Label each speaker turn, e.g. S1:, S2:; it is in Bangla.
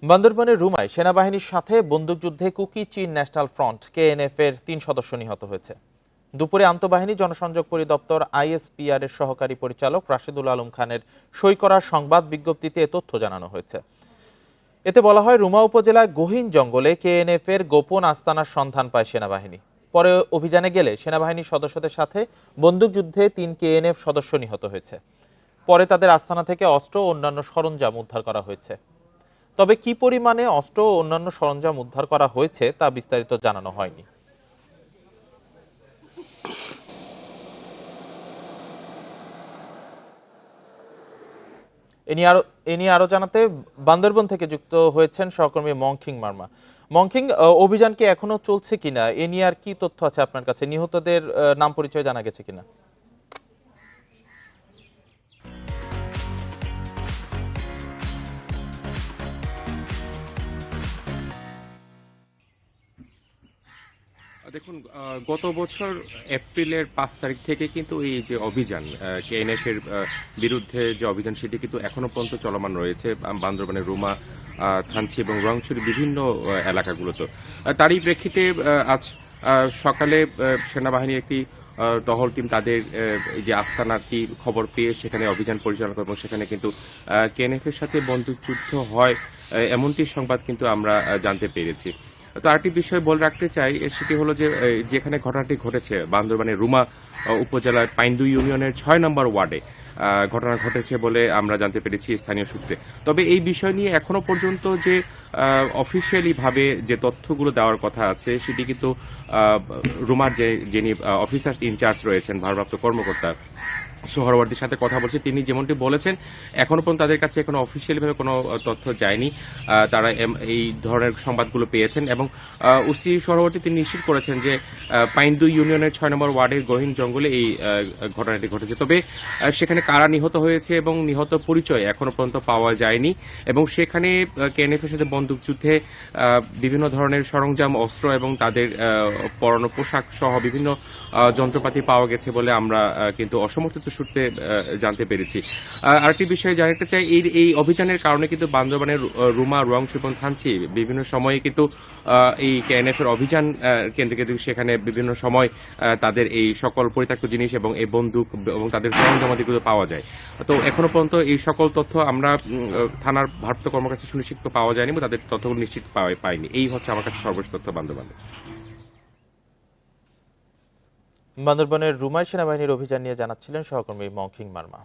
S1: বান্দরবানের রুমায় সেনাবাহিনীর সাথে বন্দুকযুদ্ধে কুকি চীন ন্যাশনাল ফ্রন্ট কেএনএফ এর ৩ সদস্য নিহত হয়েছে। দুপুরে আন্তঃবাহিনী জনসংযোগ পরিদপ্তর আইএসপিআর এর সহকারী পরিচালক রাশেদুল আলম খানের সই করা সংবাদ বিজ্ঞপ্তিতে এ তথ্য জানানো হয়েছে। এতে বলা হয়, রুমা উপজেলায় গহীন জঙ্গলে কেএনএফ এর গোপন আস্তানার সন্ধান পায় সেনাবাহিনী। পরে অভিযানে গেলে সেনাবাহিনীর সদস্যদের সাথে বন্দুকযুদ্ধে ৩ কেএনএফ সদস্য নিহত হয়েছে। পরে তাদের আস্তানা থেকে অস্ত্র ও অন্যান্য সরঞ্জাম উদ্ধার করা হয়েছে। তবে কি পরিমাণে অস্ত্র ও অন্যান্য সরঞ্জাম উদ্ধার করা হয়েছে তা বিস্তারিত জানানো হয়নি। এ নিয়ে আরো জানাতে বান্দরবন থেকে যুক্ত হয়েছেন সহকর্মী মংখিং মার্মা। মংখিং, অভিযান কি এখনো চলছে কিনা, এ নিয়ে আর কি তথ্য আছে আপনার কাছে? নিহতদের নাম পরিচয় জানা গেছে কিনা?
S2: দেখুন, গত বছর এপ্রিলের ৫ তারিখ থেকে কিন্তু এই যে অভিযান কেএনএফ এর বিরুদ্ধে যে অভিযান, সেটি কিন্তু এখনো পর্যন্ত চলমান রয়েছে বান্দরবানের রুমা, থানচি এবং রংছড়ি বিভিন্ন এলাকাগুলোতে। তারই প্রেক্ষিতে আজ সকালে সেনাবাহিনীর একটি টহল টিম তাদের যে আস্তানাটি খবর পেয়ে সেখানে অভিযান পরিচালনা করে এবং সেখানে কিন্তু কেএনএফ এর সাথে বন্দুকযুদ্ধ হয় এমনটি সংবাদ কিন্তু আমরা জানতে পেরেছি। তো আরেকটি বিষয় বলে রাখতে চাই, সেটি হলো যে যেখানে ঘটনাটি ঘটেছে বান্দরবানের রুমা উপজেলার পাইন্দু ইউনিয়নের ৬ নম্বর ওয়ার্ডে ঘটনা ঘটেছে বলে আমরা জানতে পেরেছি স্থানীয় সূত্রে। তবে এই বিষয় নিয়ে এখনো পর্যন্ত যে অফিসিয়ালি ভাবে যে তথ্যগুলো দেওয়ার কথা আছে, সেটি কিন্তু রুমার যিনি অফিসার ইনচার্জ রয়েছেন, ভারপ্রাপ্ত কর্মকর্তা সোহরাওয়ার্দীর সাথে কথা বলছে, তিনি যেমনটি বলেছেন এখনো পর্যন্ত তাদের কাছে কোনো অফিসিয়ালি ভাবে কোনো তথ্য যায়নি। তারা এই ধরনের সংবাদগুলো পেয়েছেন এবং ওসি সোহরাওয়ার্দী তিনি নিশ্চিত করেছেন যে পাইন্দু ইউনিয়নের ৬ নম্বর ওয়ার্ডের গহীন জঙ্গলে এই ঘটনাটি ঘটেছে। তবে সেখানে কারা নিহত হয়েছে এবং নিহত পরিচয় এখনো পর্যন্ত পাওয়া যায়নি এবং সেখানে কেএনএফ এর সাথে বন্দুকযুদ্ধে বিভিন্ন ধরনের সরঞ্জাম, অস্ত্র এবং তাদের পরনো পোশাক সহ বিভিন্ন যন্ত্রপাতি পাওয়া গেছে বলে আমরা কিন্তু অসমর্থিত সূত্রে জানতে পেরেছি। আরেকটি বিষয় জানাতে চাই, এই অভিযানের কারণে কিন্তু বান্দরবানের রুমা, রংছড়ি এবং থানচি বিভিন্ন সময়ে কিন্তু এই কেএনএফ এর অভিযান কেন্দ্রে কিন্তু সেখানে বিভিন্ন সময় তাদের এই সকল পরিত্যক্ত জিনিস এবং এই বন্দুক এবং তাদের সরঞ্জামাদিগুলো পাওয়া যায়। তো এখনো পর্যন্ত এই সকল তথ্য আমরা থানার ভারপ্রাপ্ত কর্মকর্তা সুনিশ্চিত পাওয়া যায়নি এবং তাদের তথ্যগুলো নিশ্চিত পাইনি। এই হচ্ছে আমার কাছে সর্বশেষ তথ্য বান্দরবানের।
S1: বান্দরবানের রুমায় সেনাবাহিনীর অভিযান নিয়ে জানাচ্ছিলেন সহকর্মী মংখিং মার্মা।